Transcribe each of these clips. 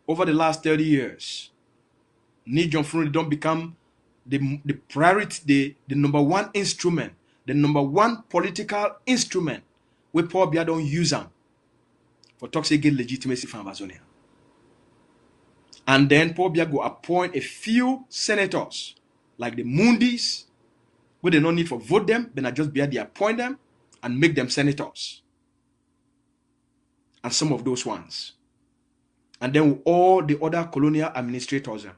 over the last 30 years, John Frundi don't become the priority, the number one instrument, the number one political instrument where Paul Biya don't use them for toxic get legitimacy from Amazonia. And then Paul Biya go appoint a few senators, like the Mundis, where they don't need for vote them, then I just Biya they appoint them and make them senators. And some of those ones. And then all the other colonial administrators them.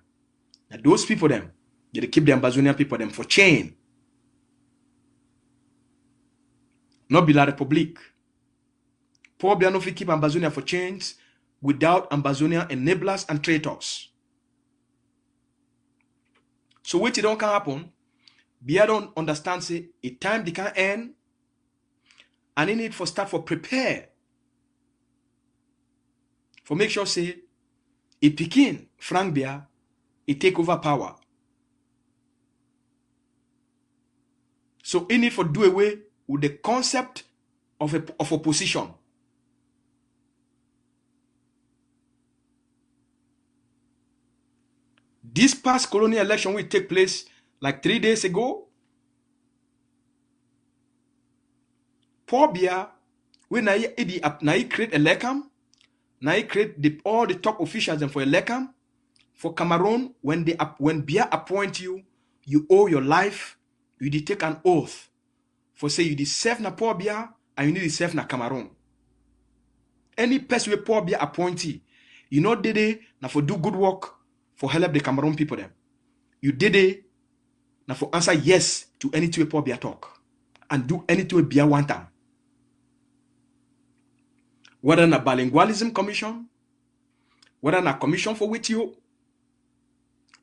Now those people them, they keep the Ambazonian people them for chain. Not be la Republic. Paul Biya no fit keep Ambazonia for chains without Ambazonian enablers and traitors. So what it don't can happen, Biya don't understand say a time they can end and in it for start for prepare. For make sure say it Pekin, Frank Biya, it take over power. So in it for do away with the concept of opposition. This past colonial election will take place like 3 days ago. Paul Biya, when I create a LECAM, now he create all the top officials and for a LECAM, for Cameroon, when Biya appoint you, you owe your life, you did take an oath. For say you did serve na Paul Biya and you need to serve na Cameroon. Any person with Paul Biya appointee, you know did it now for do good work for help the Cameroon people them. You did it now for answer yes to anything Paul Biya talk and do anything Biya want them. Whether na bilingualism commission, whether na commission for with you,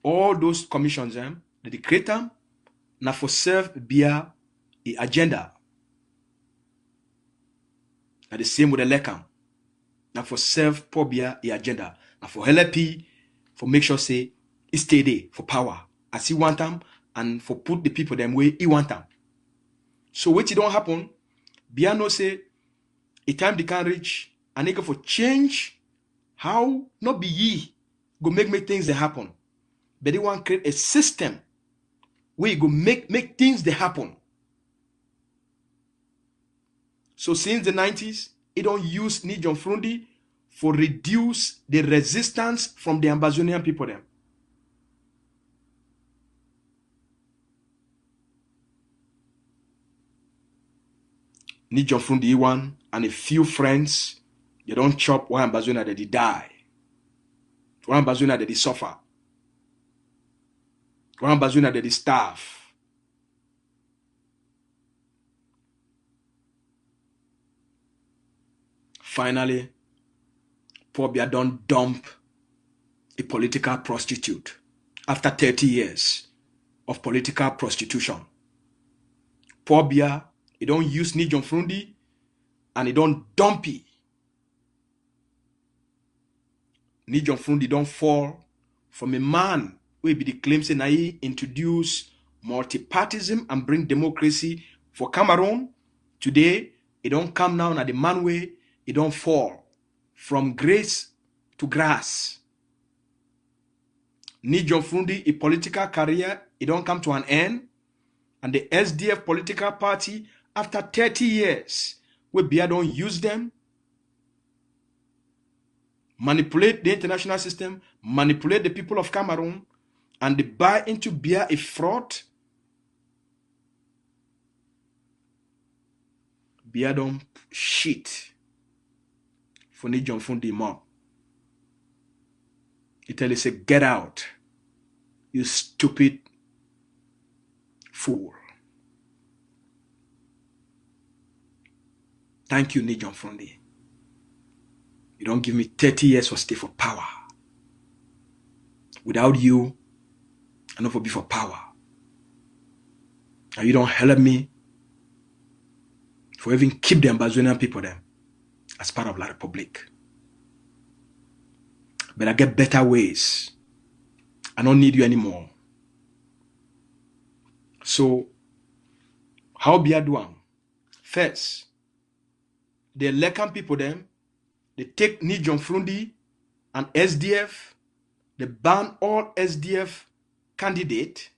all those commissions they create them now for serve Biya the agenda. And the same with the LECAM. Now for serve Paul Biya the agenda. Now for LP, for make sure say he stay there for power as he want them and for put the people them way he want them. So what it don't happen, Biya no say a time they can reach and they go for change how not be ye go make things that happen. But they want to create a system where you go make things that happen. So since the 90s, it don't use John Frundi for reduce the resistance from the Ambazonian people them. John Frundi one and a few friends, they don't chop one Ambazonia that they die. One Ambazonia that they suffer. One Ambazonia that they starve. Finally, Paul Biya don't dump a political prostitute after 30 years of political prostitution. Paul Biya, he don't use John Frundi and he don't dump it. John Frundi don't fall from a man who be the claim say na he introduce multipartism and bring democracy for Cameroon. Today, he don't come now at the man way. It don't fall from grace to grass. John Frundi, a political career, it don't come to an end. And the SDF political party, after 30 years, where Biya don't use them, manipulate the international system, manipulate the people of Cameroon, and they buy into Biya a fraud. Biya don't shit. For John Frundi more. He tell you say, get out, you stupid fool. Thank you, John Frundi. You don't give me 30 years for stay for power. Without you, I not for be for power. And you don't help me for even keep the Ambazonian people there as part of La Republic. But I get better ways. I don't need you anymore. So, how Biya do am? First, the LECAM people them, they take John Frundi and SDF. They ban all SDF candidate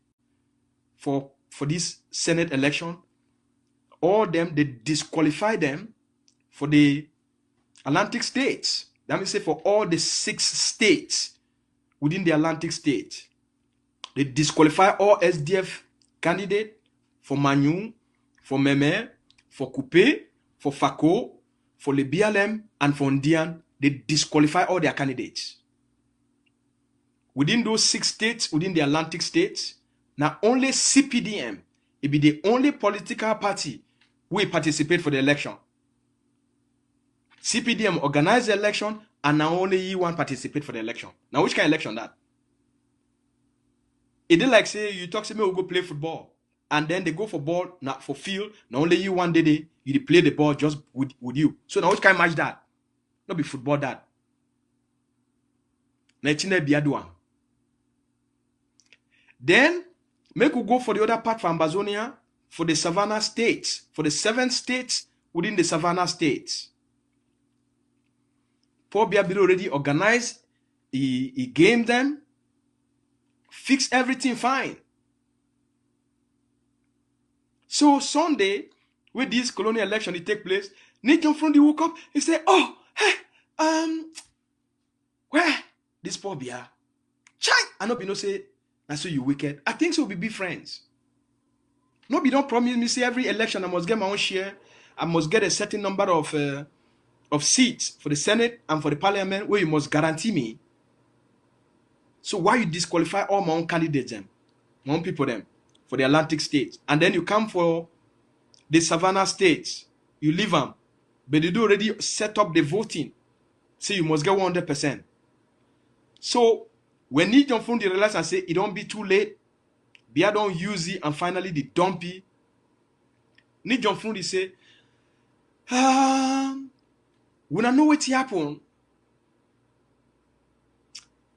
for this Senate election. All them, they disqualify them for the Atlantic states. That means say for all the 6 states within the Atlantic states. They disqualify all SDF candidate for Manu, for Meme, for Coupe, for Fako, for the BLM, and for Ndian. They disqualify all their candidates. Within those 6 states, within the Atlantic states, now only CPDM, it be the only political party will participate for the election. CPDM organize the election, and now only you want participate for the election. Now, which kind of election that? It is like say you talk to me, we'll go play football, and then they go for ball, not for field. Now only you one day you play the ball just with you. So now which kind of match that? Not be football that. Then make we go for the other part for Amazonia, for the Savannah states, for the 7 states within the Savannah states. Paul Biya already organized, he gamed them, fix everything fine. So Sunday, with this colonial election it take place, Nick from the woke up, he said, oh, hey, where? This Paul Biya. Chai! I know say, that's so you wicked. I think so we be friends. No, be don't promise me say every election I must get my own share. I must get a certain number of seats for the Senate and for the Parliament where you must guarantee me. So why you disqualify all my own candidates them, my own people them, for the Atlantic states, and then you come for the Savannah states, you leave them, but they do already set up the voting, so you must get 100%. So when Ni John Fundi realize and say it don't be too late, Biya don't use it, and finally the dumpy. Ni John Fundi say, when I know what happened,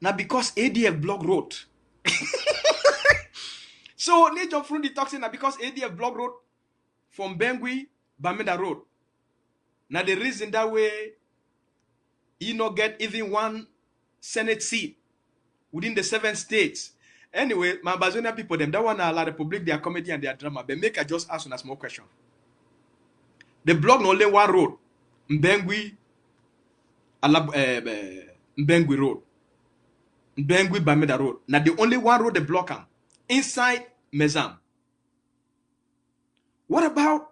now because ADF block road. So Ni John Fundi talks in now because ADF block road from Bengui, Bamenda Road. Now the reason that way he not get even 1 Senate seat within the 7 states. Anyway, my Amazonia people, them that one are La Republic, their comedy and their drama. But make I just ask a small question. The block only 1 road, Mbengui, Mbengui Road, Mbengui Bameda Road. Now the only 1 road they block them inside Mezam. What about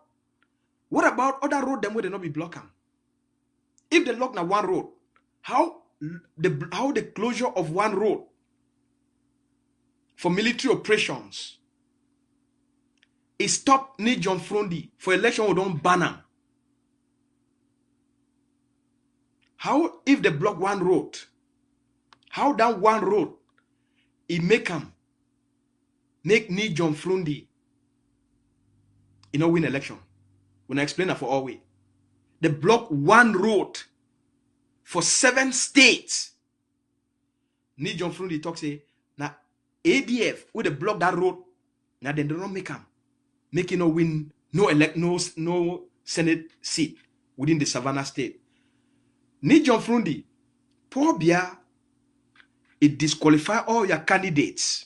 other road them where they not be block them? If they lock now 1 road, how the closure of 1 road for military operations is stop Ni John Fundi for election we don't ban them? How if they block 1 road? How that 1 road it make Ni John Fundi win election? When I explain that for all way, they block 1 road for 7 states. Ni John Fundi talk say now ADF with they block that road. Now they do not make no win no Senate seat within the Savannah state. Ni John Fundi, Paul Biya, it disqualify all your candidates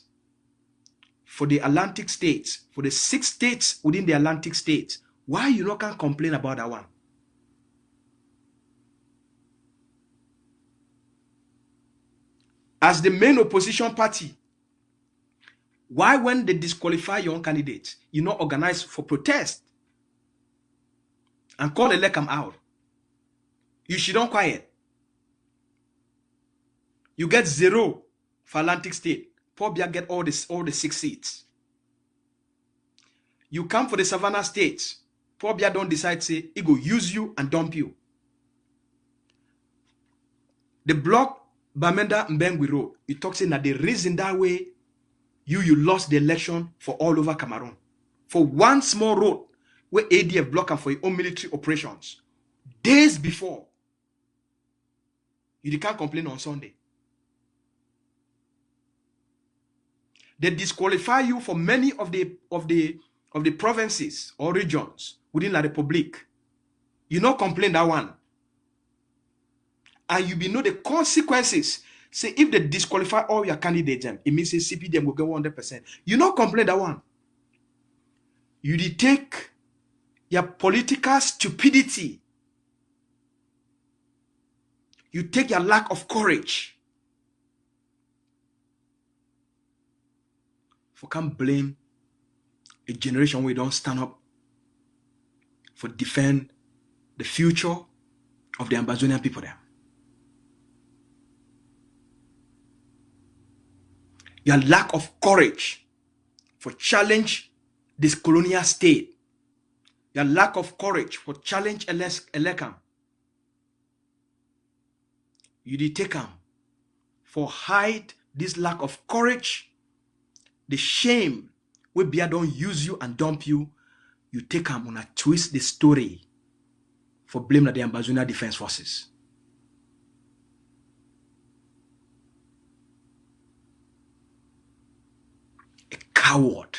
for the Atlantic states, for the 6 states within the Atlantic states. Why you not can complain about that one? As the main opposition party, why when they disqualify your own candidates, you not organize for protest and call the Lekam out? You should not quiet. You get 0 for Atlantic state. Paul Biya get all the 6 seats. You come for the Savannah states. Paul Biya don't decide say he go use you and dump you. The block Bamenda Mbengui Road, it talks in that the reason that way you lost the election for all over Cameroon. For 1 small road where ADF block them for your own military operations. Days before. You can't complain on Sunday. They disqualify you for many of the provinces or regions within La Republique. You not complain that one. and you be know the consequences. Say if they disqualify all your candidates, it means say CPDM will get 100%. You not complain that one. You did take your political stupidity. You take your lack of courage. For can't blame a generation where you don't stand up for defend the future of the Amazonian people there. Your lack of courage for challenge this colonial state. Your lack of courage for challenge Elekam. You did take them for hide this lack of courage, the shame where Bia don't use you and dump you. You take them on a twist the story for blame the Amazonian Defense Forces. A coward.